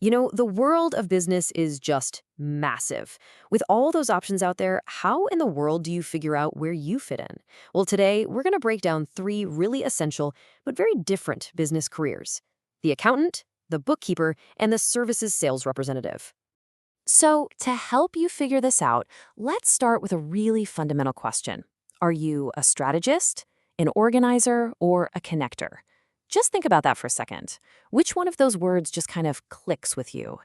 The world of business is just massive. With all those options out there, how in the world do you figure out where you fit in? Well, today, we're going to break down three really essential but very different business careers: the accountant, the bookkeeper, and the services sales representative. So, to help you figure this out, let's start with a really fundamental question. Are you a strategist, an organizer, or a connector? Just think about that for a second. Which one of those words just kind of clicks with you?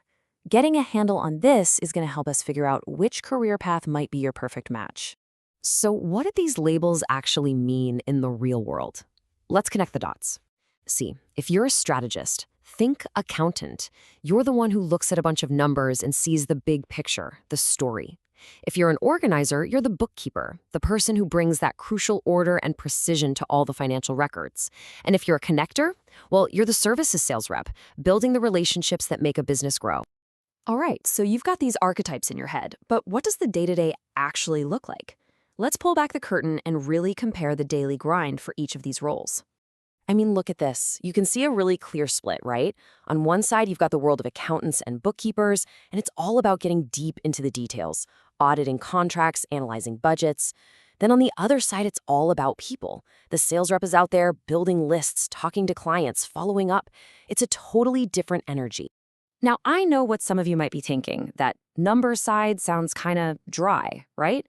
Getting a handle on this is going to help us figure out which career path might be your perfect match. So, what do these labels actually mean in the real world? Let's connect the dots. See, if you're a strategist, think accountant. You're the one who looks at a bunch of numbers and sees the big picture, the story. If you're an organizer, you're the bookkeeper, the person who brings that crucial order and precision to all the financial records. And if you're a connector, well, you're the services sales rep, building the relationships that make a business grow. All right, so you've got these archetypes in your head, but what does the day-to-day actually look like? Let's pull back the curtain and really compare the daily grind for each of these roles. I mean, look at this. You can see a really clear split, right? On one side, you've got the world of accountants and bookkeepers, and it's all about getting deep into the details, auditing contracts, analyzing budgets. Then on the other side, it's all about people. The sales rep is out there building lists, talking to clients, following up. It's a totally different energy. Now, I know what some of you might be thinking, that number side sounds kind of dry, right?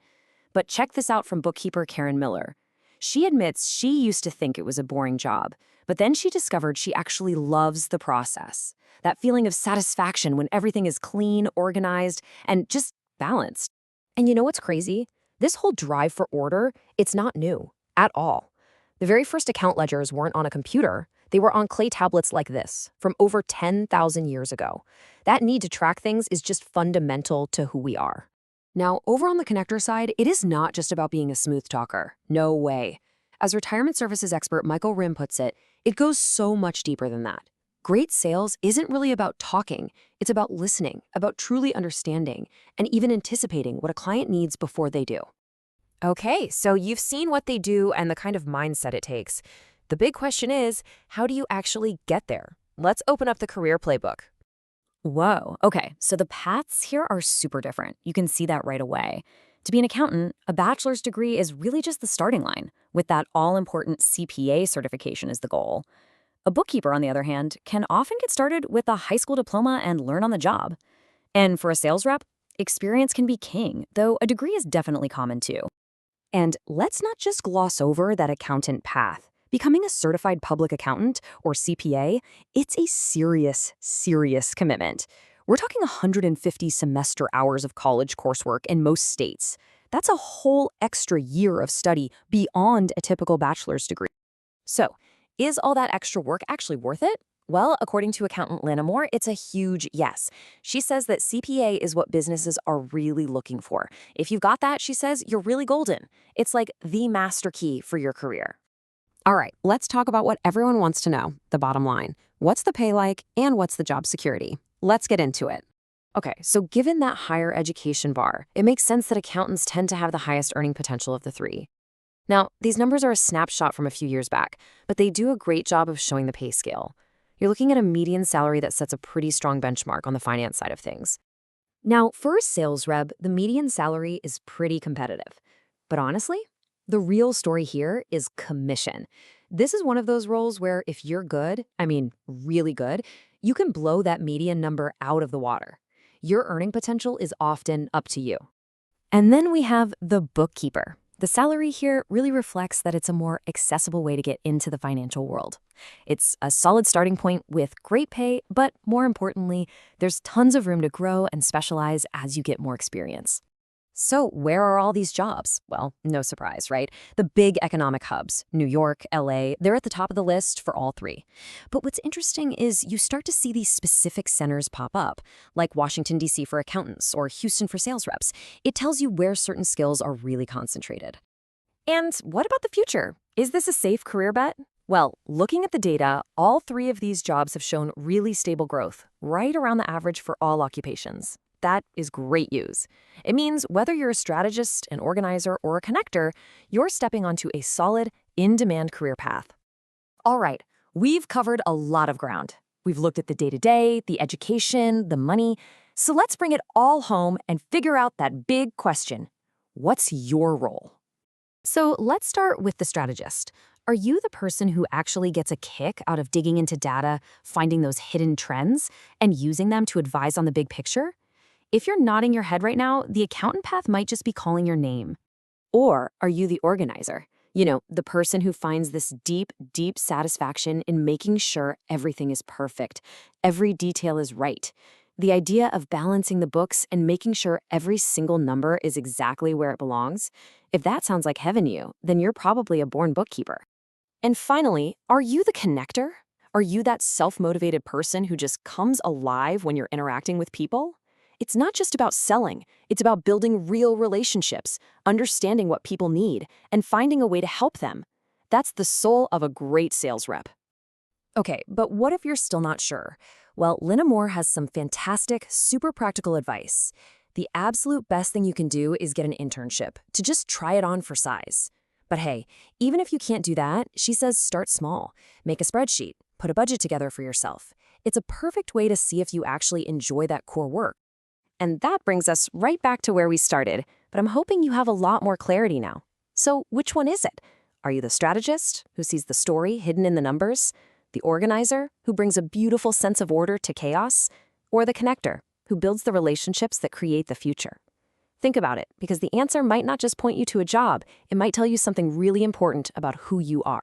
But check this out from bookkeeper Karen Miller. She admits she used to think it was a boring job, but then she discovered she actually loves the process. That feeling of satisfaction when everything is clean, organized, and just balanced. And you know what's crazy? This whole drive for order, it's not new at all. The very first account ledgers weren't on a computer. They were on clay tablets like this from over 10,000 years ago. That need to track things is just fundamental to who we are. Now, over on the connector side, it is not just about being a smooth talker. No way. As retirement services expert Michael Rim puts it, it goes so much deeper than that. Great sales isn't really about talking. It's about listening, about truly understanding, and even anticipating what a client needs before they do. Okay, so you've seen what they do and the kind of mindset it takes. The big question is, how do you actually get there? Let's open up the career playbook. Whoa, okay, so the paths here are super different. You can see that right away. To be an accountant, a bachelor's degree is really just the starting line, with that all-important CPA certification as the goal. A bookkeeper, on the other hand, can often get started with a high school diploma and learn on the job. And for a sales rep, experience can be king, though a degree is definitely common too. And let's not just gloss over that accountant path. Becoming a certified public accountant, or CPA, it's a serious, serious commitment. We're talking 150 semester hours of college coursework in most states. That's a whole extra year of study beyond a typical bachelor's degree. So, is all that extra work actually worth it? Well, according to accountant Lana Moore, it's a huge yes. She says that CPA is what businesses are really looking for. If you've got that, she says, you're really golden. It's like the master key for your career. All right, let's talk about what everyone wants to know, the bottom line. What's the pay like and what's the job security? Let's get into it. Okay, so given that higher education bar, it makes sense that accountants tend to have the highest earning potential of the three. Now, these numbers are a snapshot from a few years back, but they do a great job of showing the pay scale. You're looking at a median salary that sets a pretty strong benchmark on the finance side of things. Now, for a sales rep, the median salary is pretty competitive. But honestly, the real story here is commission. This is one of those roles where if you're good, I mean really good, you can blow that median number out of the water. Your earning potential is often up to you. And then we have the bookkeeper. The salary here really reflects that it's a more accessible way to get into the financial world. It's a solid starting point with great pay, but more importantly, there's tons of room to grow and specialize as you get more experience. So where are all these jobs? Well, no surprise, right? The big economic hubs, New York, LA, they're at the top of the list for all three. But what's interesting is you start to see these specific centers pop up, like Washington, D.C. for accountants or Houston for sales reps. It tells you where certain skills are really concentrated. And what about the future? Is this a safe career bet? Well, looking at the data, all three of these jobs have shown really stable growth, right around the average for all occupations. That is great news. It means whether you're a strategist, an organizer, or a connector, you're stepping onto a solid, in-demand career path. All right, we've covered a lot of ground. We've looked at the day-to-day, the education, the money. So let's bring it all home and figure out that big question. What's your role? So let's start with the strategist. Are you the person who actually gets a kick out of digging into data, finding those hidden trends, and using them to advise on the big picture? If you're nodding your head right now, the accountant path might just be calling your name. Or are you the organizer? The person who finds this deep, deep satisfaction in making sure everything is perfect, every detail is right. The idea of balancing the books and making sure every single number is exactly where it belongs, if that sounds like heaven to you, then you're probably a born bookkeeper. And finally, are you the connector? Are you that self-motivated person who just comes alive when you're interacting with people? It's not just about selling, it's about building real relationships, understanding what people need, and finding a way to help them. That's the soul of a great sales rep. Okay, but what if you're still not sure? Well, Lina Moore has some fantastic, super practical advice. The absolute best thing you can do is get an internship, to just try it on for size. But hey, even if you can't do that, she says start small. Make a spreadsheet, put a budget together for yourself. It's a perfect way to see if you actually enjoy that core work. And that brings us right back to where we started, but I'm hoping you have a lot more clarity now. So which one is it? Are you the strategist, who sees the story hidden in the numbers? The organizer, who brings a beautiful sense of order to chaos? Or the connector, who builds the relationships that create the future? Think about it, because the answer might not just point you to a job, it might tell you something really important about who you are.